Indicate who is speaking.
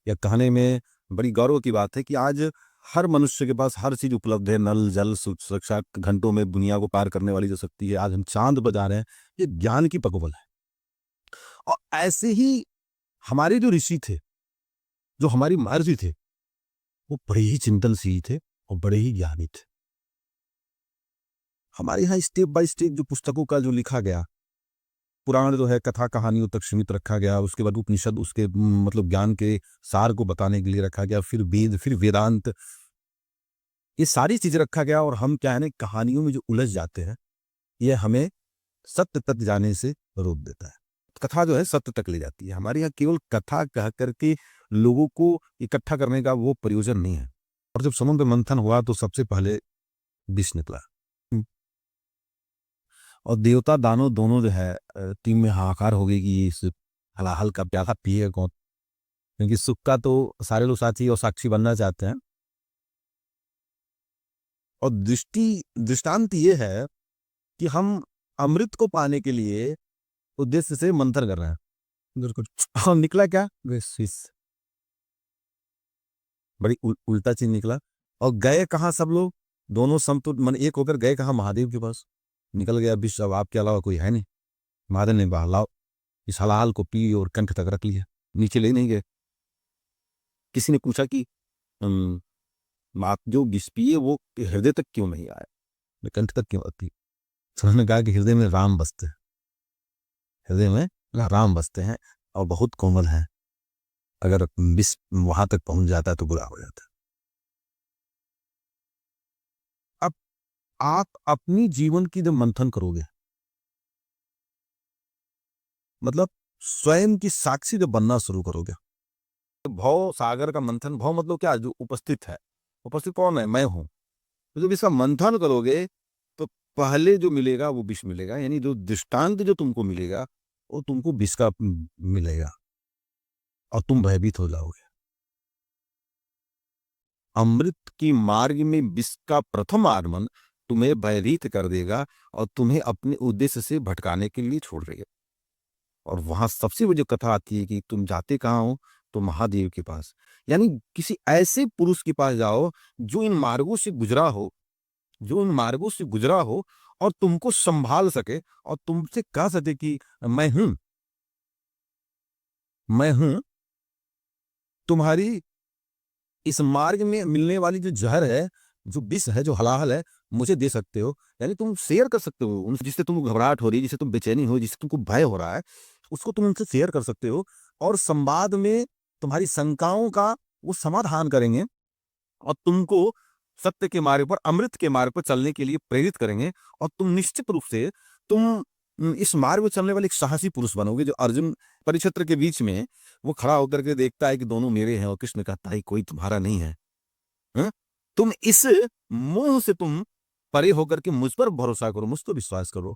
Speaker 1: या कहने में बड़ी गौरव की बात है कि आज हर मनुष्य के पास हर चीज उपलब्ध है। नल, जल, सुरक्षा, घंटों में दुनिया को पार करने वाली जो शक्ति है, आज हम चांद पर जा रहे हैं, ये ज्ञान की पकबल है। और ऐसे ही हमारे जो ऋषि थे, जो हमारी महर्षि थे, वो बड़े ही चिंतनशील थे और बड़े ही ज्ञानी थे। हमारे यहाँ स्टेप बाय स्टेप जो पुस्तकों का जो लिखा गया, पुराण जो है कथा कहानियों तक सीमित रखा गया, उसके बाद उपनिषद उसके मतलब ज्ञान के सार को बताने के लिए रखा गया, फिर वेद, फिर वेदांत, ये सारी चीजें रखा गया। और हम क्या है ना, कहानियों में जो उलझ जाते हैं, ये हमें सत्य तक जाने से रोक देता है। कथा जो है सत्य तक ले जाती है। हमारे यहाँ केवल कथा कह करके लोगों को इकट्ठा करने का वो प्रयोजन नहीं है। और जब समुद्र मंथन हुआ तो सबसे पहले विष निकला और देवता दानव दोनों जो है टीम में हाहाकार हो गई कि इस हलाहल का प्याला पिएगा कौन, क्योंकि सुख का तो सारे लोग साथी और साक्षी बनना चाहते हैं। और दृष्टांत ये है कि हम अमृत को पाने के लिए उद्देश्य से मंथन कर रहे हैं, और निकला क्या, विष। बड़ी उल्टा चीज निकला। और गए कहाँ सब लोग, दोनों समतुल्य मन एक होकर गए कहाँ, महादेव के पास। निकल गया विष, अब आपके अलावा कोई है नहीं। महादेव ने बहलाओ इस हलाल को पी और कंठ तक रख लिया, नीचे ले नहीं गए। किसी ने पूछा कि आप जो विष पिए वो हृदय तक क्यों नहीं आया, कंठ तक क्यों आती। उन्होंने कहा कि हृदय में राम बसते हैं, हृदय में राम बसते हैं और बहुत कोमल है, अगर विष वहां तक पहुंच जाता है तो बुरा हो जाता है। अब आप अपनी जीवन की जब मंथन करोगे, मतलब स्वयं की साक्षी जब बनना शुरू करोगे, तो भव सागर का मंथन, भव मतलब क्या, जो उपस्थित है, उपस्थित कौन है, मैं हूं। तो जब इसका मंथन करोगे तो पहले जो मिलेगा वो विष मिलेगा, यानी जो दृष्टांत जो तुमको मिलेगा वो तुमको विष का मिलेगा और तुम भयभीत हो जाओगे। अमृत की मार्ग में विष का प्रथम आगमन तुम्हें भयभीत कर देगा और तुम्हें अपने उद्देश्य से भटकाने के लिए छोड़ देगा। और वहां सबसे बड़ी जो कथा आती है कि तुम जाते कहाँ हो, तो महादेव के पास, यानी किसी ऐसे पुरुष के पास जाओ जो इन मार्गों से गुजरा हो, जो इन मार्गों से गुजरा हो और तुमको संभाल सके और तुमसे कह सके कि मैं हूं, मैं हूं, तुम्हारी इस मार्ग में मिलने वाली जो जहर है, जो विष है, जो हलाहल है, मुझे दे सकते हो। यानी तुम शेयर कर सकते हो उनसे, जिससे तुमको घबराहट हो रही है, जिससे तुम बेचैनी हो, जिससे तुमको भय हो रहा है, उसको तुम उनसे शेयर कर सकते हो। और संवाद में तुम्हारी शंकाओं का वो समाधान करेंगे और तुमको सत्य के मार्ग पर, अमृत के मार्ग पर चलने के लिए प्रेरित करेंगे। और तुम निश्चित रूप से तुम इस मार्ग में चलने वाले एक साहसी पुरुष बनोगे। जो अर्जुन परिक्षेत्र के बीच में वो खड़ा होकर के देखता है कि दोनों मेरे हैं और कृष्ण कहता है कोई तुम्हारा नहीं है। हाँ? तुम इस मोह से तुम परे होकर के मुझ पर भरोसा करो, मुझ पर विश्वास करो।